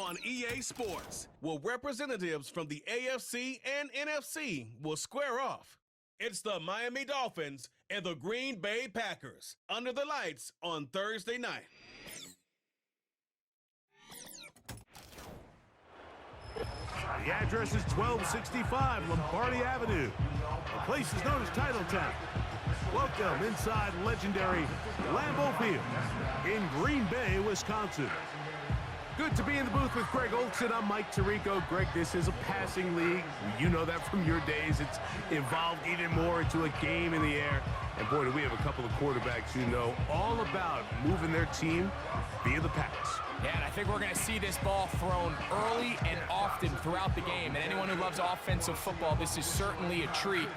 on EA Sports, where representatives from the AFC and NFC will square off. It's the Miami Dolphins and the Green Bay Packers under the lights on Thursday night. The address is 1265 Lombardi Avenue. The place is known as Titletown. Welcome inside legendary Lambeau Field in Green Bay, Wisconsin. Good to be in the booth with Greg Olson. I'm Mike Tirico. Greg, this is a passing league. You know that from your days. It's evolved even more into a game in the air. And boy, do we have a couple of quarterbacks who know all about moving their team via the pass. Yeah, and I think we're going to see this ball thrown early and often throughout the game. And anyone who loves offensive football, this is certainly a treat.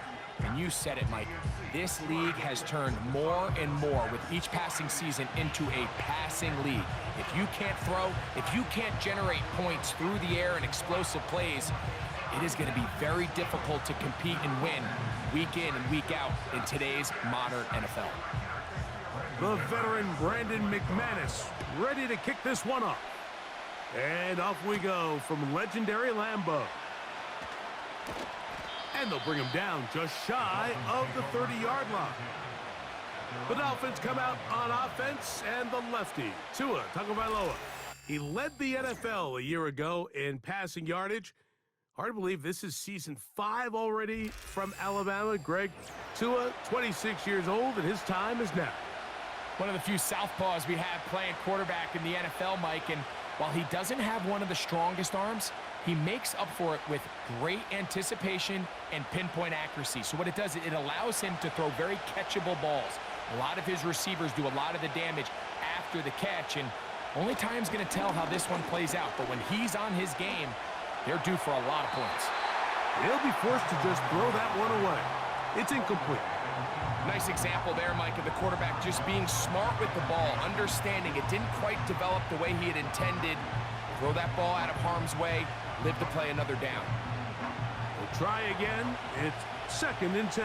And you said it, Mike. This league has turned more and more with each passing season into a passing league. If you can't throw, if you can't generate points through the air and explosive plays, it is going to be very difficult to compete and win week in and week out in today's modern NFL. The veteran Brandon McManus ready to kick this one off. And off we go from legendary Lambeau. And they'll bring him down just shy of the 30-yard line. The Dolphins come out on offense, and the lefty, Tua Tagovailoa. He led the NFL a year ago in passing yardage. Hard to believe this is season 5 already from Alabama. Greg, Tua, 26 years old, and his time is now. One of the few southpaws we have playing quarterback in the NFL, Mike, and while he doesn't have one of the strongest arms, he makes up for it with great anticipation and pinpoint accuracy. So what it does, it allows him to throw very catchable balls. A lot of his receivers do a lot of the damage after the catch, and only time's going to tell how this one plays out. But when he's on his game, they're due for a lot of points. He'll be forced to just throw that one away. It's incomplete. Nice example there, Mike, of the quarterback just being smart with the ball, understanding it didn't quite develop the way he had intended. Throw that ball out of harm's way, live to play another down. We'll try again. It's 2nd and 10.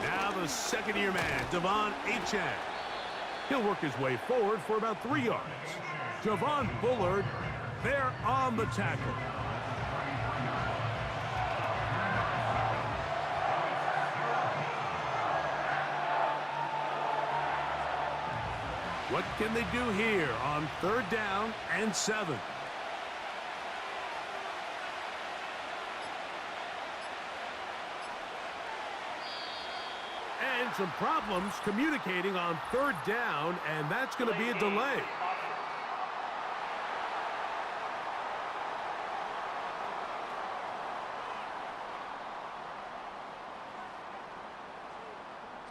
Now the second-year man, Devon Achane. He'll work his way forward for about 3 yards. Javon Bullard there on the tackle. What can they do here on 3rd down and 7? And some problems communicating on 3rd down, and that's going to be a delay.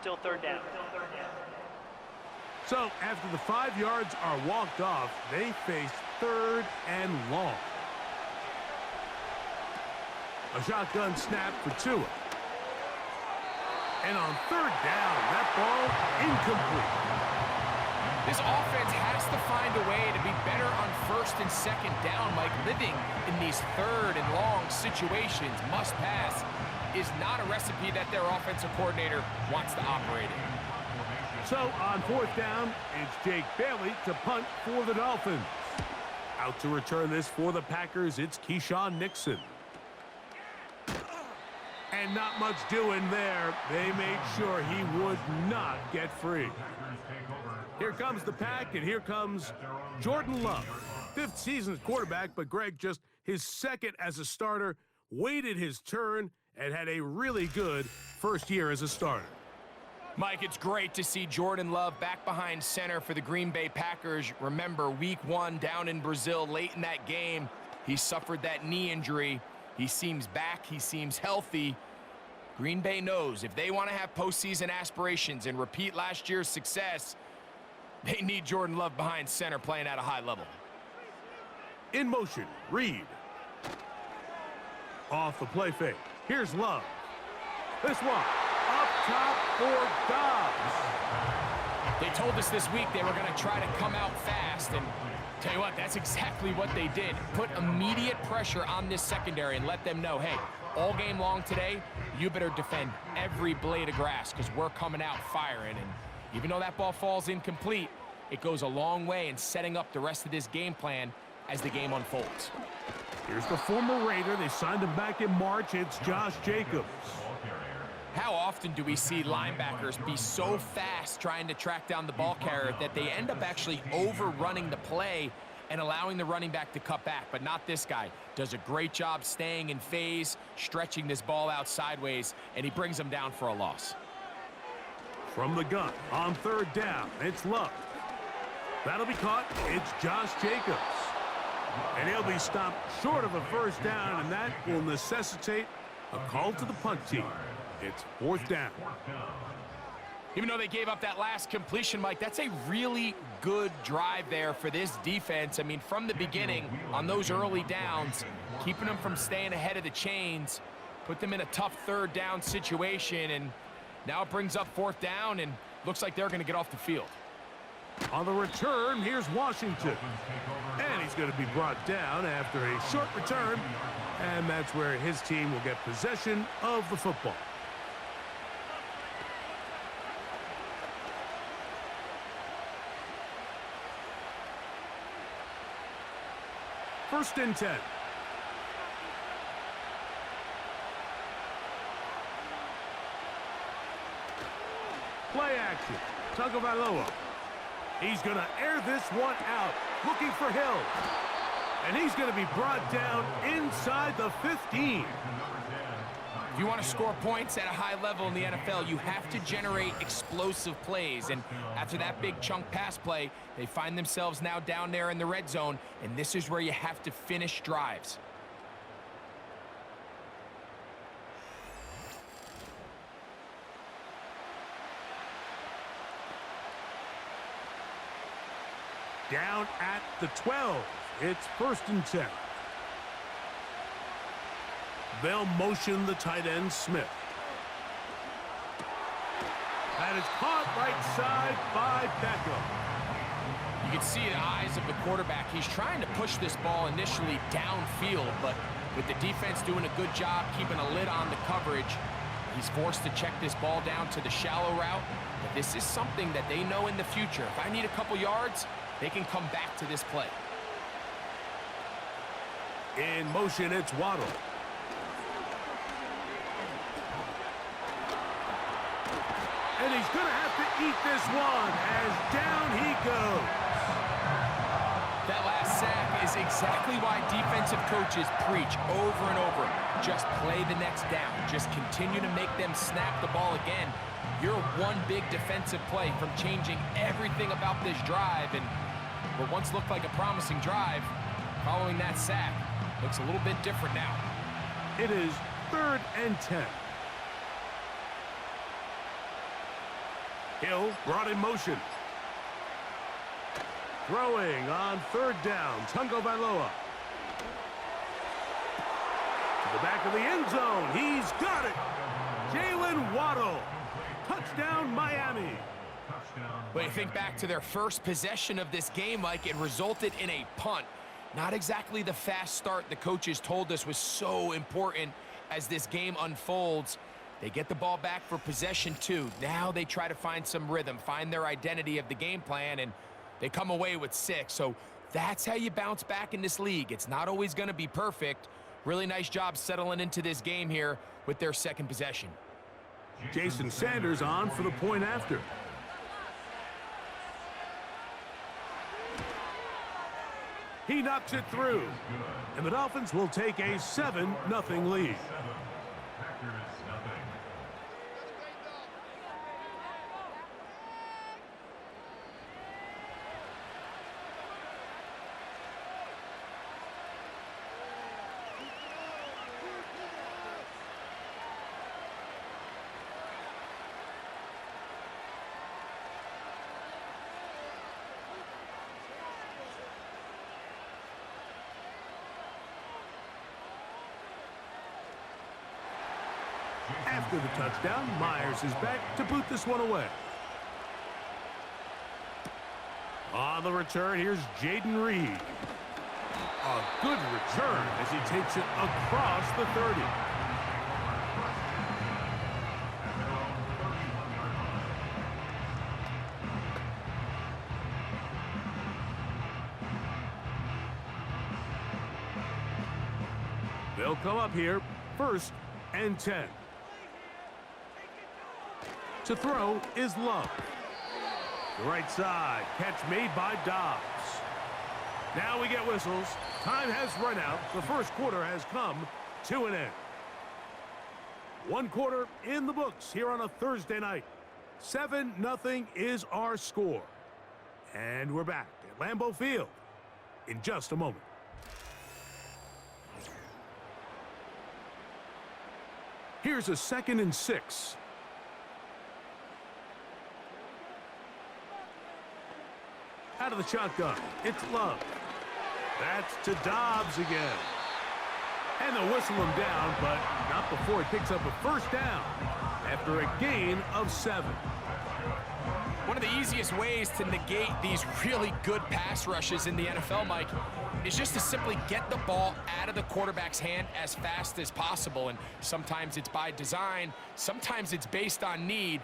Still 3rd down. So after the 5 yards are walked off, they face 3rd and long. A shotgun snap for Tua. And on 3rd down, that ball incomplete. This offense has to find a way to be better on 1st and 2nd down, Mike. Living in these 3rd and long situations, must pass, is not a recipe that their offensive coordinator wants to operate in. So on 4th down, it's Jake Bailey to punt for the Dolphins. Out to return this for the Packers, it's Keyshawn Nixon. And not much doing there. They made sure he would not get free. Here comes the Pack, and here comes Jordan Love. 5th season as quarterback, but Greg, just his 2nd as a starter, waited his turn and had a really good 1st year as a starter. Mike, it's great to see Jordan Love back behind center for the Green Bay Packers. Remember, week 1 down in Brazil, late in that game, he suffered that knee injury. He seems back. He seems healthy. Green Bay knows if they want to have postseason aspirations and repeat last year's success, they need Jordan Love behind center playing at a high level. In motion, Reed. Off the play fake. Here's Love. This one, up top for Dobbs. They told us this week they were going to try to come out fast, and tell you what, that's exactly what they did. Put immediate pressure on this secondary and let them know, hey, all game long today, you better defend every blade of grass because we're coming out firing. And even though that ball falls incomplete, it goes a long way in setting up the rest of this game plan as the game unfolds. Here's the former Raider. They signed him back in March. It's Josh Jacobs. How often do we see linebackers be so fast trying to track down the ball carrier that they end up actually overrunning the play and allowing the running back to cut back? But not this guy. Does a great job staying in phase, stretching this ball out sideways, and he brings him down for a loss. From the gun on third down, it's Love. That'll be caught. It's Josh Jacobs. And he'll be stopped short of a first down, and that will necessitate a call to the punt team. It's fourth down. Even though they gave up that last completion, Mike, that's a really good drive there for this defense. I mean, from the beginning, on those early downs, keeping them from staying ahead of the chains, put them in a tough third down situation, and now it brings up fourth down, and looks like they're going to get off the field. On the return, here's Washington. And he's going to be brought down after a short return, and that's where his team will get possession of the football. First and 10. Play action. Tagovailoa. He's going to air this one out, looking for Hill. And he's going to be brought down inside the 15. If you want to score points at a high level in the NFL, you have to generate explosive plays. And after that big chunk pass play, they find themselves now down there in the red zone, and this is where you have to finish drives. Down at the 12. It's first and 10. They'll motion the tight end, Smith. That is caught right side by Beckham. You can see the eyes of the quarterback. He's trying to push this ball initially downfield, but with the defense doing a good job keeping a lid on the coverage, he's forced to check this ball down to the shallow route. But this is something that they know in the future. If I need a couple yards, they can come back to this play. In motion, it's Waddle. And he's going to have to eat this one as down he goes. That last sack is exactly why defensive coaches preach over and over. Just play the next down. Just continue to make them snap the ball again. You're one big defensive play from changing everything about this drive, and what once looked like a promising drive, following that sack, looks a little bit different now. It is third and 10. Hill brought in motion. Throwing on third down, Tagovailoa. To the back of the end zone, he's got it. Jalen Waddle. Touchdown, Miami. When you think back to their first possession of this game, Mike, it resulted in a punt. Not exactly the fast start the coaches told us was so important as this game unfolds. They get the ball back for possession 2. Now they try to find some rhythm, find their identity of the game plan, and they come away with 6. So that's how you bounce back in this league. It's not always going to be perfect. Really nice job settling into this game here with their second possession. Jason Sanders on for the point after. He knocks it through, and the Dolphins will take a 7-0 lead. After the touchdown, Myers is back to boot this one away. On the return, here's Jaden Reed. A good return as he takes it across the 30. They'll come up here, 1st and 10. To throw is Love. The right side, catch made by Dobbs. Now we get whistles. Time has run out. The first quarter has come to an end. One quarter in the books here on a Thursday night. 7-0 is our score. And we're back at Lambeau Field in just a moment. Here's a 2nd and 6. Out of the shotgun, it's Love. That's to Dobbs again. And they'll whistle him down, but not before he picks up a first down after a gain of 7. One of the easiest ways to negate these really good pass rushes in the NFL, Mike, is just to simply get the ball out of the quarterback's hand as fast as possible. And sometimes it's by design, sometimes it's based on need.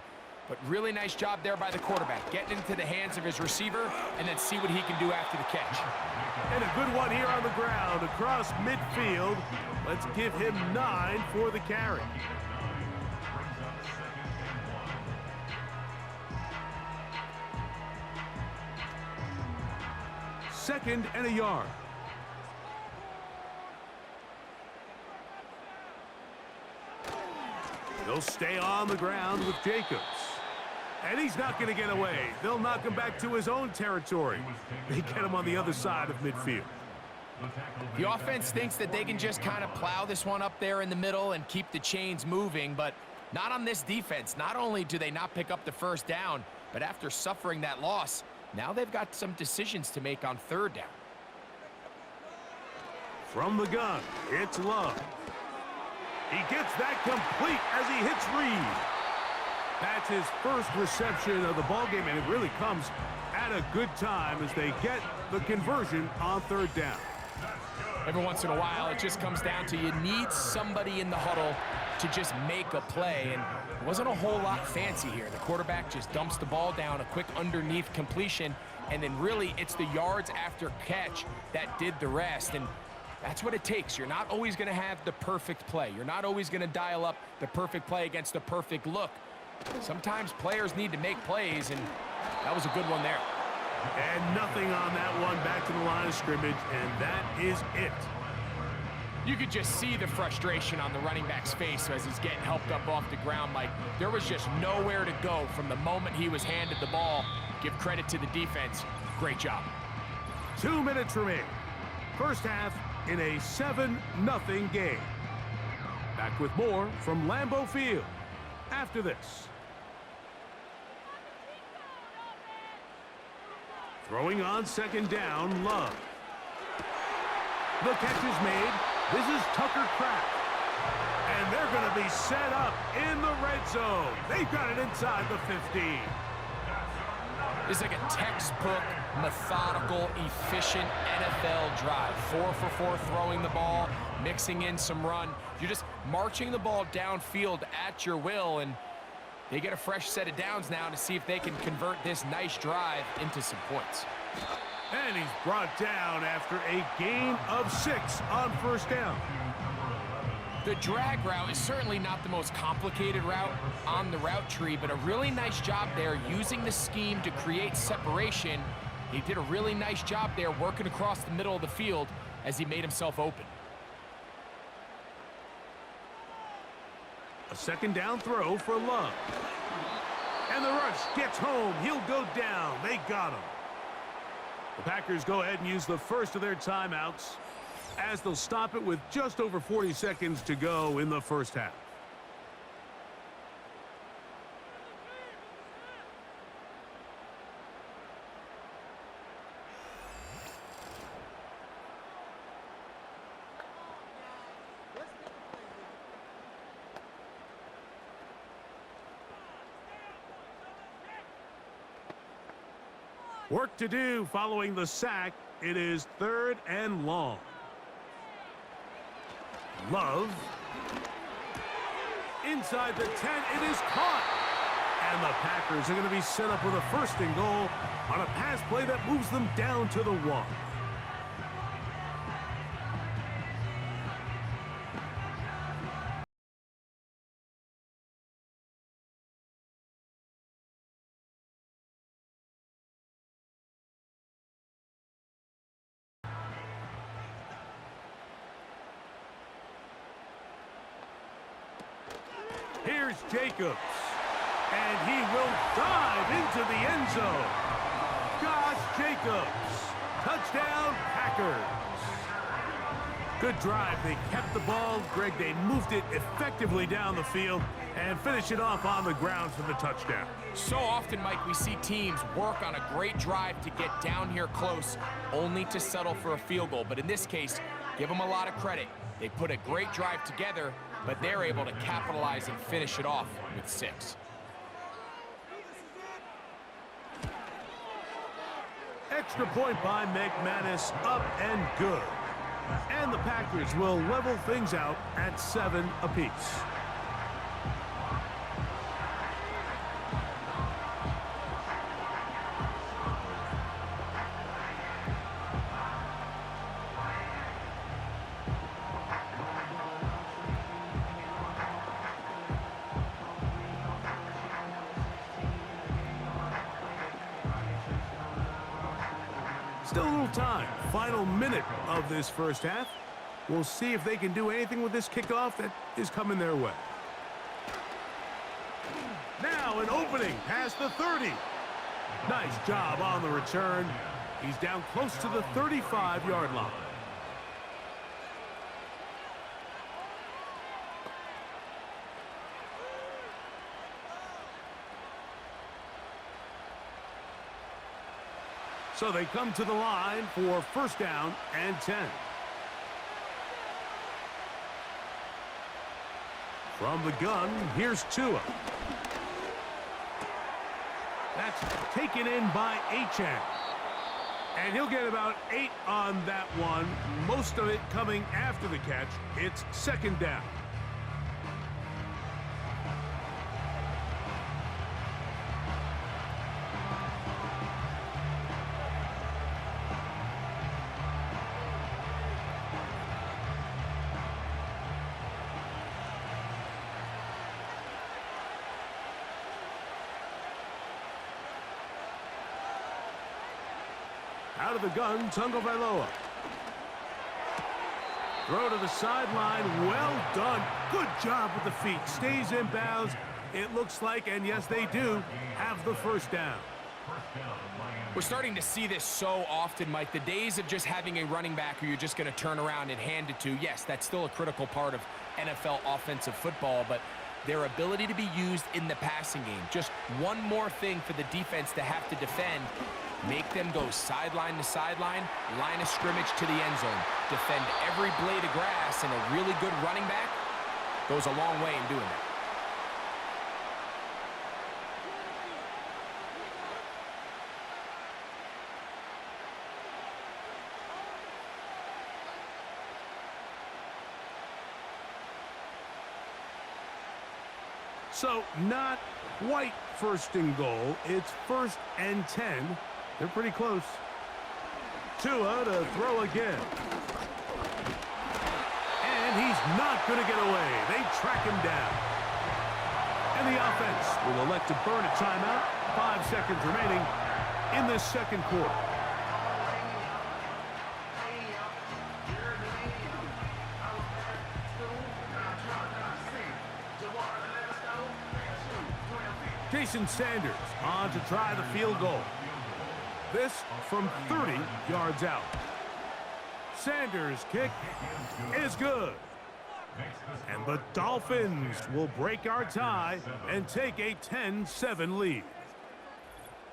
But really nice job there by the quarterback, getting into the hands of his receiver and then see what he can do after the catch. And a good one here on the ground across midfield. Let's give him 9 for the carry. Second and a yard. They'll stay on the ground with Jacobs. And he's not going to get away. They'll knock him back to his own territory. They get him on the other side of midfield. The offense thinks that they can just kind of plow this one up there in the middle and keep the chains moving, but not on this defense. Not only do they not pick up the first down, but after suffering that loss, now they've got some decisions to make on 3rd down. From the gun, it's Love. He gets that complete as he hits Reed. That's his first reception of the ballgame, and it really comes at a good time as they get the conversion on 3rd down. Every once in a while, it just comes down to you need somebody in the huddle to just make a play, and it wasn't a whole lot fancy here. The quarterback just dumps the ball down, a quick underneath completion, and then really it's the yards after catch that did the rest. And that's what it takes. You're not always going to have the perfect play. You're not always going to dial up the perfect play against the perfect look. Sometimes players need to make plays, and that was a good one there. And nothing on that one, back to the line of scrimmage, and that is it. You could just see the frustration on the running back's face as he's getting helped up off the ground, Mike. There was just nowhere to go from the moment he was handed the ball. Give credit to the defense. Great job. 2 minutes remaining. First half in a 7-0 game. Back with more from Lambeau Field after this. Throwing on 2nd down, Love. The catch is made. This is Tucker Kraft. And they're going to be set up in the red zone. They've got it inside the 15. It's like a textbook, methodical, efficient NFL drive. 4 for 4 throwing the ball, mixing in some run. You're just marching the ball downfield at your will, and they get a fresh set of downs now to see if they can convert this nice drive into some points. And he's brought down after a gain of 6 on 1st down. The drag route is certainly not the most complicated route on the route tree, but a really nice job there using the scheme to create separation. He did a really nice job there working across the middle of the field as he made himself open. A 2nd down throw for Love. And the rush gets home. He'll go down. They got him. The Packers go ahead and use the first of their timeouts as they'll stop it with just over 40 seconds to go in the first half. Work to do following the sack. It is 3rd and long. Love. Inside the 10, it is caught. And the Packers are going to be set up with a 1st and goal on a pass play that moves them down to the 1. Here's Jacobs. And he will dive into the end zone. Josh Jacobs. Touchdown, Packers. Good drive. They kept the ball. Greg, they moved it effectively down the field and finished it off on the ground for the touchdown. So often, Mike, we see teams work on a great drive to get down here close, only to settle for a field goal. But in this case, give them a lot of credit. They put a great drive together, but they're able to capitalize and finish it off with 6. Extra point by McManus, up and good. And the Packers will level things out at 7 apiece. Still a little time. Final minute of this first half. We'll see if they can do anything with this kickoff that is coming their way. Now an opening past the 30. Nice job on the return. He's down close to the 35-yard line. So they come to the line for first down and 10. From the gun, here's Tua. That's taken in by Achane. And he'll get about 8 on that one, most of it coming after the catch. It's second down. Out of the gun, Tagovailoa. Throw to the sideline. Well done. Good job with the feet. Stays in bounds. It looks like, and yes, they do, have the first down. We're starting to see this so often, Mike. The days of just having a running back who you're just going to turn around and hand it to, yes, that's still a critical part of NFL offensive football, but their ability to be used in the passing game, just one more thing for the defense to have to defend. Make them go sideline to sideline, line of scrimmage to the end zone. Defend every blade of grass, and a really good running back goes a long way in doing that. So not quite first and goal. It's first and 10. They're pretty close. Tua to throw again. And he's not going to get away. They track him down. And the offense will elect to burn a timeout. 5 seconds remaining in this second quarter. Jason Sanders on to try the field goal. This from 30 yards out. Sanders' kick is good. And the Dolphins will break our tie and take a 10-7 lead.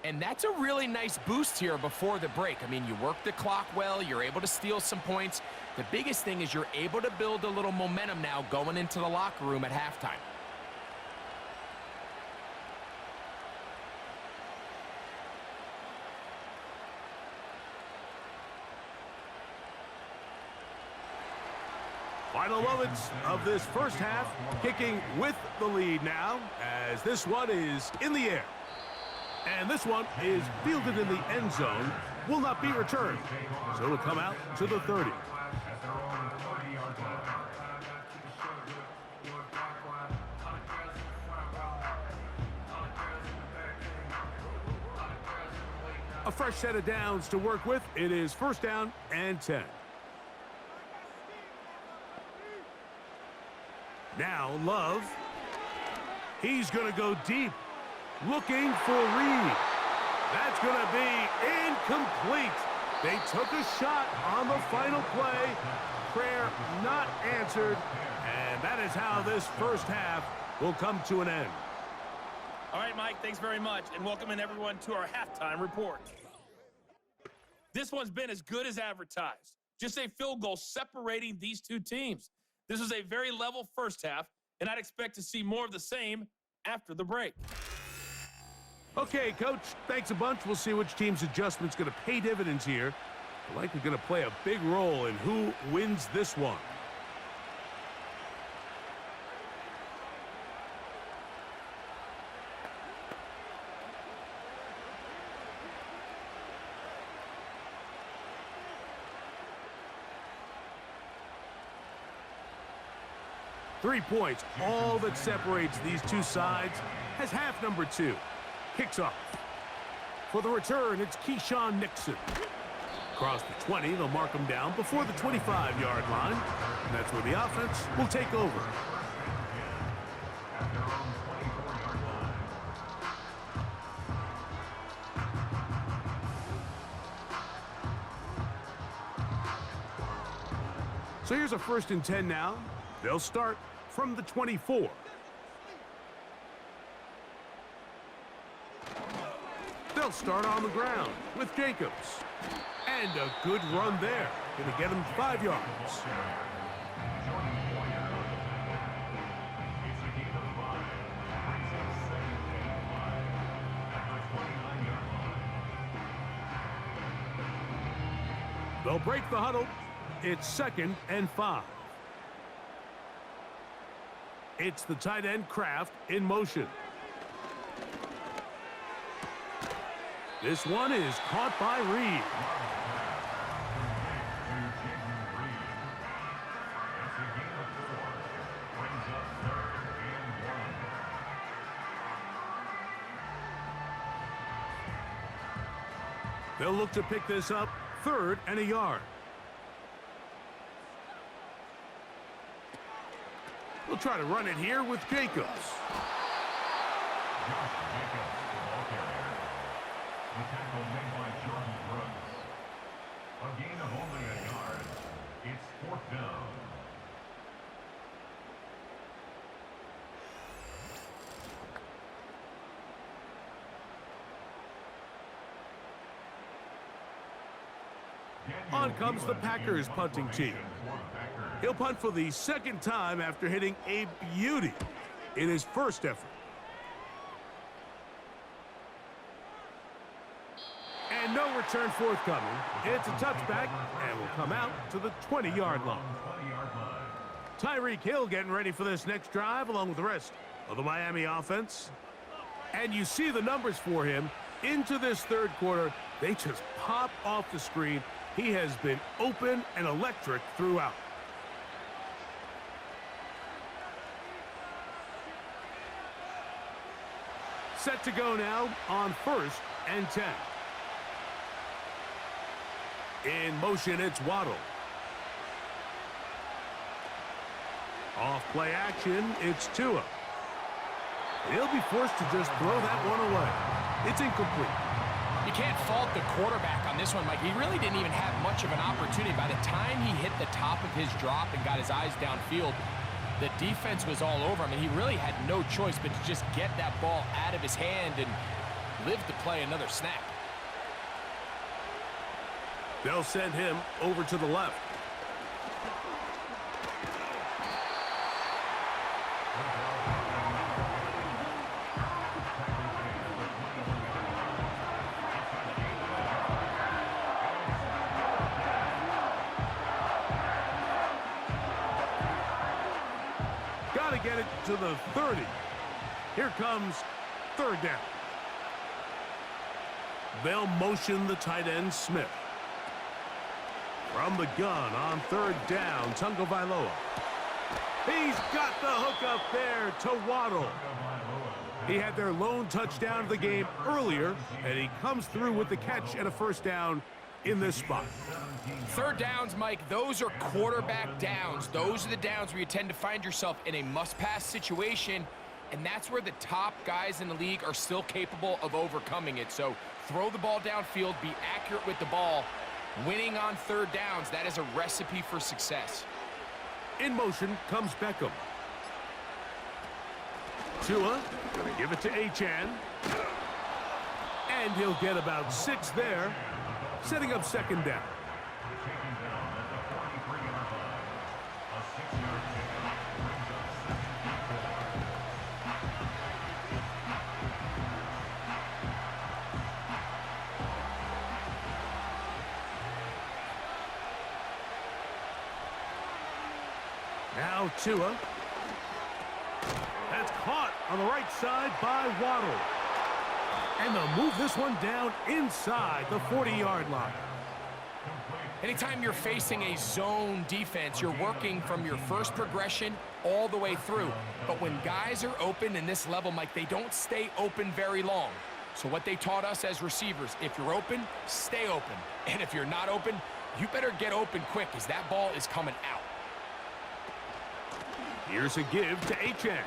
And that's a really nice boost here before the break. I mean, you work the clock well. You're able to steal some points. The biggest thing is you're able to build a little momentum now going into the locker room at halftime. Final moments of this first half, kicking with the lead now, as this one is in the air. And this one is fielded in the end zone, will not be returned. So it'll come out to the 30. A fresh set of downs to work with. It is first down and 10. Now Love He's going to go deep, looking for Reed. That's going to be incomplete. They took a shot on the final play. Prayer not answered. And that is how this first half will come to an end. All right, Mike, thanks very much. And welcoming everyone to our halftime report. This one's been as good as advertised. Just a field goal separating these two teams. This was a very level first half, and I'd expect to see more of the same after the break. Okay, Coach, thanks a bunch. We'll see which team's adjustment's going to pay dividends here. They're likely going to play a big role in who wins this one. Three points, all that separates these two sides, has half number 2. Kicks off. For the return, it's Keyshawn Nixon. Across the 20, they'll mark him down before the 25-yard line. And that's where the offense will take over. So here's a 1st and 10 now. They'll start from the 24. They'll start on the ground with Jacobs. And a good run there. Going to get him 5 yards. They'll break the huddle. It's 2nd and 5. It's the tight end Kraft in motion. This one is caught by Reed. They'll look to pick this up 3rd and a yard. We'll try to run it here with Jacobs. A gain of only a yard. It's 4th down. On comes the Packers punting team. He'll punt for the 2nd time after hitting a beauty in his first effort. And no return forthcoming. It's a touchback and will come out to the 20-yard line. Tyreek Hill getting ready for this next drive along with the rest of the Miami offense. And you see the numbers for him into this 3rd quarter. They just pop off the screen. He has been open and electric throughout. Set to go now on 1st and 10. In motion, it's Waddle. Off play action, it's Tua. He'll be forced to just throw that one away. It's incomplete. You can't fault the quarterback on this one, Mike. He really didn't even have much of an opportunity. By the time he hit the top of his drop and got his eyes downfield, the defense was all over him, and he really had no choice but to just get that ball out of his hand and live to play another snap. They'll send him over to the left. Got to get it to the 30. Here comes 3rd down. They'll motion the tight end Smith. From the gun on 3rd down, Tagovailoa. He's got the hook up there to Waddle. He had their lone touchdown of the game earlier, and he comes through with the catch and a 1st down in this spot. 3rd downs, Mike, those are quarterback downs. Those are the downs where you tend to find yourself in a must-pass situation, and that's where the top guys in the league are still capable of overcoming it. So throw the ball downfield, be accurate with the ball. Winning on third downs, that is a recipe for success. In motion comes Beckham. Tua going to give it to Achane. And he'll get about 6 there, setting up second down. Now Tua. That's caught on the right side by Waddle. And they'll move this one down inside the 40-yard line. Anytime you're facing a zone defense, you're working from your first progression all the way through. But when guys are open in this level, Mike, they don't stay open very long. So what they taught us as receivers, if you're open, stay open. And if you're not open, you better get open quick because that ball is coming out. Here's a give to Achane.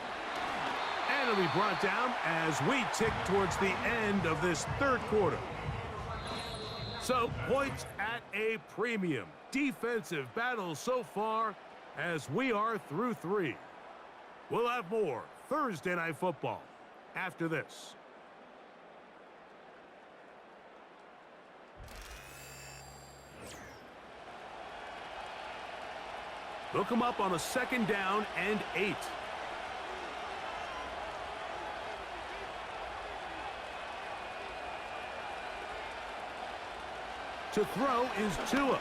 And it'll be brought down as we tick towards the end of this third quarter. So, points at a premium. Defensive battle so far as we are through 3. We'll have more Thursday Night Football after this. They'll come up on a second down and 8. To throw is Tua.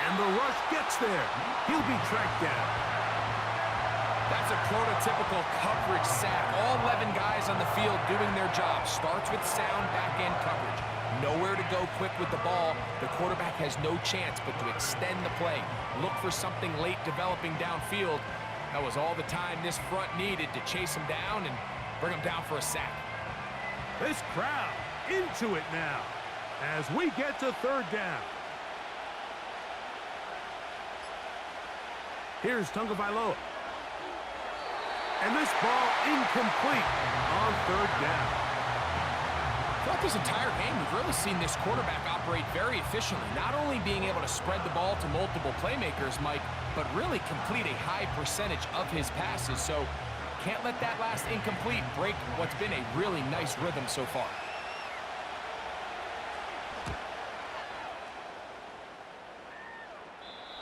And the rush gets there. He'll be tracked down. That's a prototypical coverage sack. All 11 guys on the field doing their job. Starts with sound back-end coverage. Nowhere to go quick with the ball. The quarterback has no chance but to extend the play. Look for something late developing downfield. That was all the time this front needed to chase him down and bring him down for a sack. This crowd into it now as we get to third down. Here's Tagovailoa. And this ball incomplete on third down. Throughout this entire game, we've really seen this quarterback operate very efficiently, not only being able to spread the ball to multiple playmakers, Mike, but really complete a high percentage of his passes. So can't let that last incomplete break what's been a really nice rhythm so far.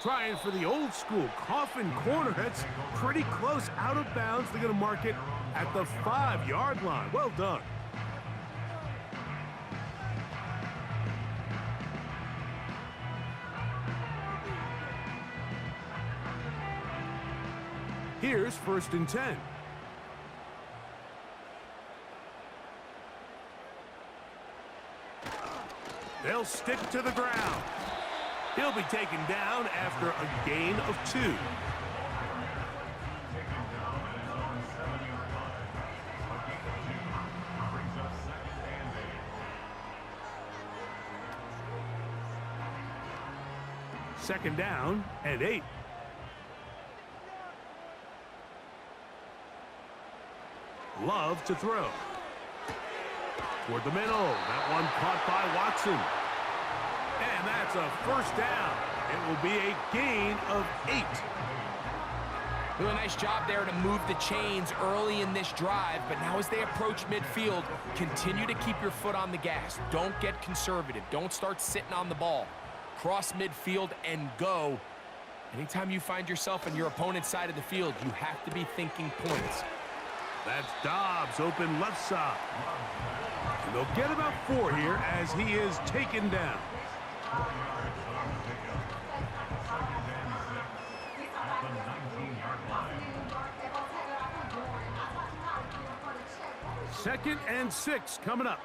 Trying for the old school coffin corner. That's pretty close out of bounds. They're going to mark it at the 5-yard line. Well done. Here's 1st and 10. They'll stick to the ground. He'll be taken down after a gain of 2. Second down and 8. Love to throw. Toward the middle. That one caught by Watson. And that's a first down. It will be a gain of 8. Doing a nice job there to move the chains early in this drive, but now as they approach midfield, continue to keep your foot on the gas. Don't get conservative. Don't start sitting on the ball. Cross midfield and go. Anytime you find yourself on your opponent's side of the field, you have to be thinking points. That's Dobbs open left side. And they'll get about 4 here as he is taken down. Second and 6 coming up.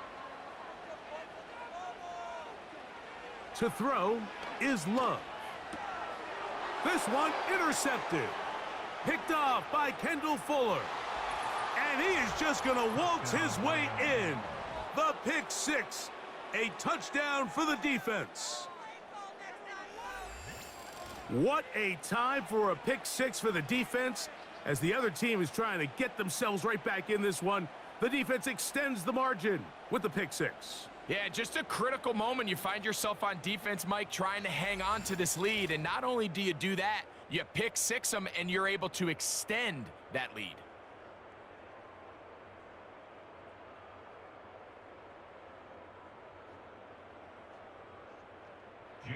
To throw is Love. This one intercepted. Picked off by Kendall Fuller. And he is just going to waltz his way in. The pick 6. A touchdown for the defense. What a time for a pick six for the defense. As the other team is trying to get themselves right back in this one, the defense extends the margin with the pick six. Yeah, just a critical moment. You find yourself on defense, Mike, trying to hang on to this lead. And not only do you do that, you pick six them, and you're able to extend that lead.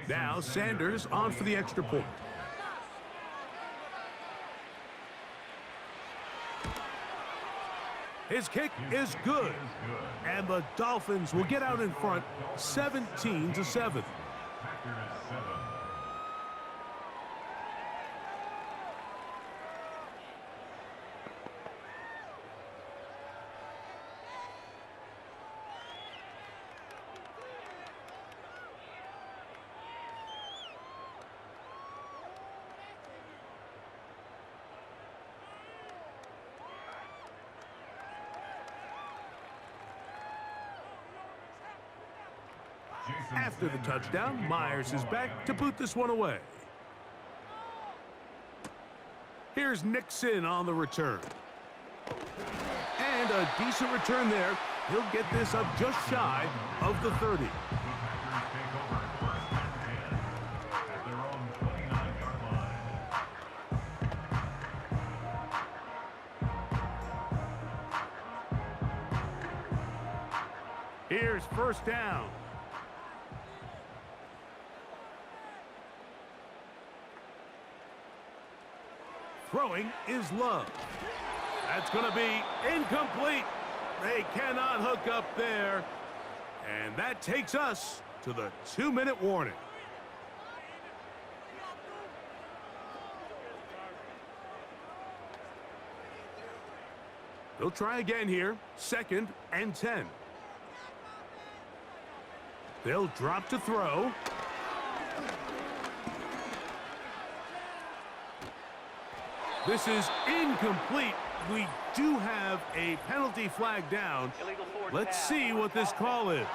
Now Sanders on for the extra point. His kick is good. And the Dolphins will get out in front 17-7. After the touchdown, Myers is back to boot this one away. Here's Nixon on the return. And a decent return there. He'll get this up just shy of the 30. Here's first down. Throwing is Love. That's going to be incomplete. They cannot hook up there. And that takes us to the 2-minute warning. They'll try again here. 2nd and 10. They'll drop to throw. This is incomplete. We do have a penalty flag down. Let's see what this call is.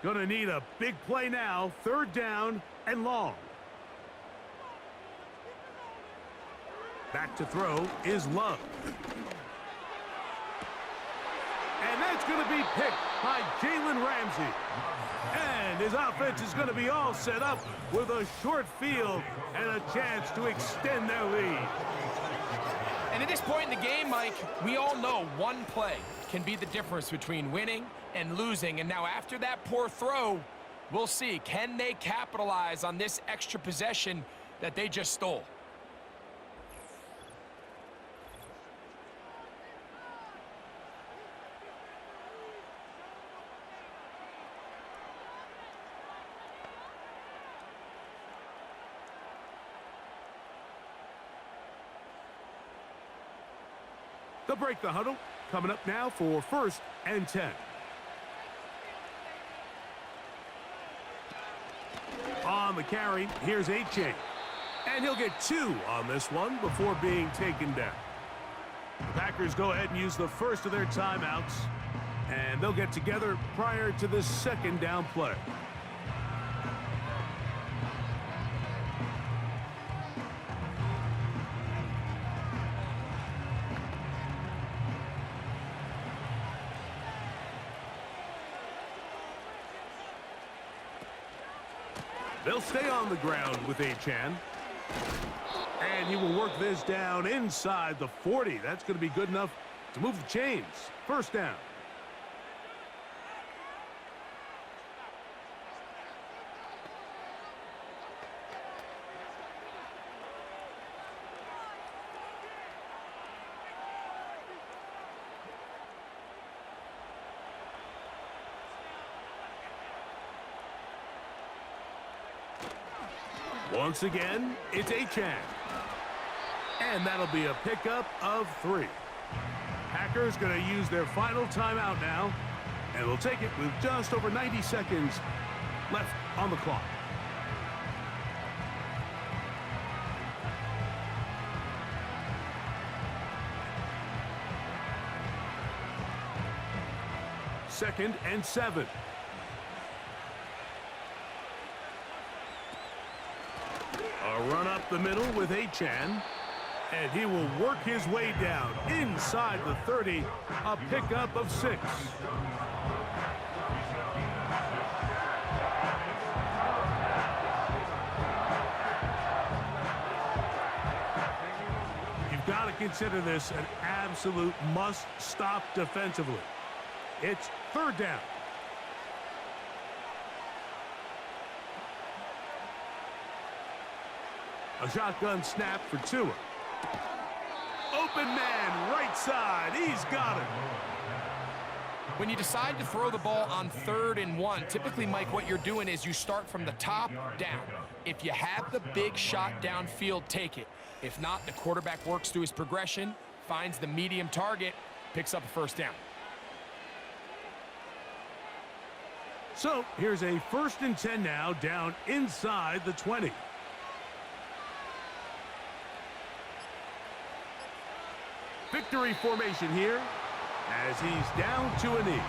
Gonna need a big play now. 3rd down and long. Back to throw is Love. And that's going to be picked by Jalen Ramsey. And his offense is going to be all set up with a short field and a chance to extend their lead. And at this point in the game, Mike, we all know one play can be the difference between winning and losing. And now after that poor throw, we'll see, can they capitalize on this extra possession that they just stole? They'll break the huddle. Coming up now for 1st and 10. On the carry, here's A-Chain. And he'll get 2 on this one before being taken down. The Packers go ahead and use the first of their timeouts. And they'll get together prior to the 2nd down play. They'll stay on the ground with Achan. And he will work this down inside the 40. That's going to be good enough to move the chains. 1st down. Once again, it's Achan. And that'll be a pickup of 3. Packers going to use their final timeout now. And they'll take it with just over 90 seconds left on the clock. 2nd and 7. A run up the middle with Achan. And he will work his way down inside the 30. A pickup of 6. You've got to consider this an absolute must-stop defensively. It's 3rd down. A shotgun snap for Tua. Open man, right side. He's got it. When you decide to throw the ball on 3rd and 1, typically, Mike, what you're doing is you start from the top down. If you have the big shot downfield, take it. If not, the quarterback works through his progression, finds the medium target, picks up a 1st down. So here's a 1st and 10 now, down inside the 20. Victory formation here as he's down to a knee.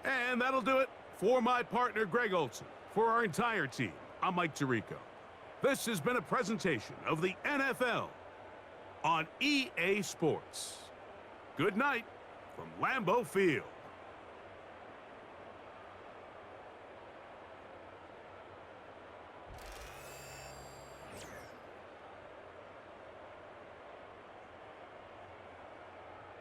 And that'll do it for my partner, Greg Olson. For our entire team, I'm Mike Tirico. This has been a presentation of the NFL on EA Sports. Good night from Lambeau Field.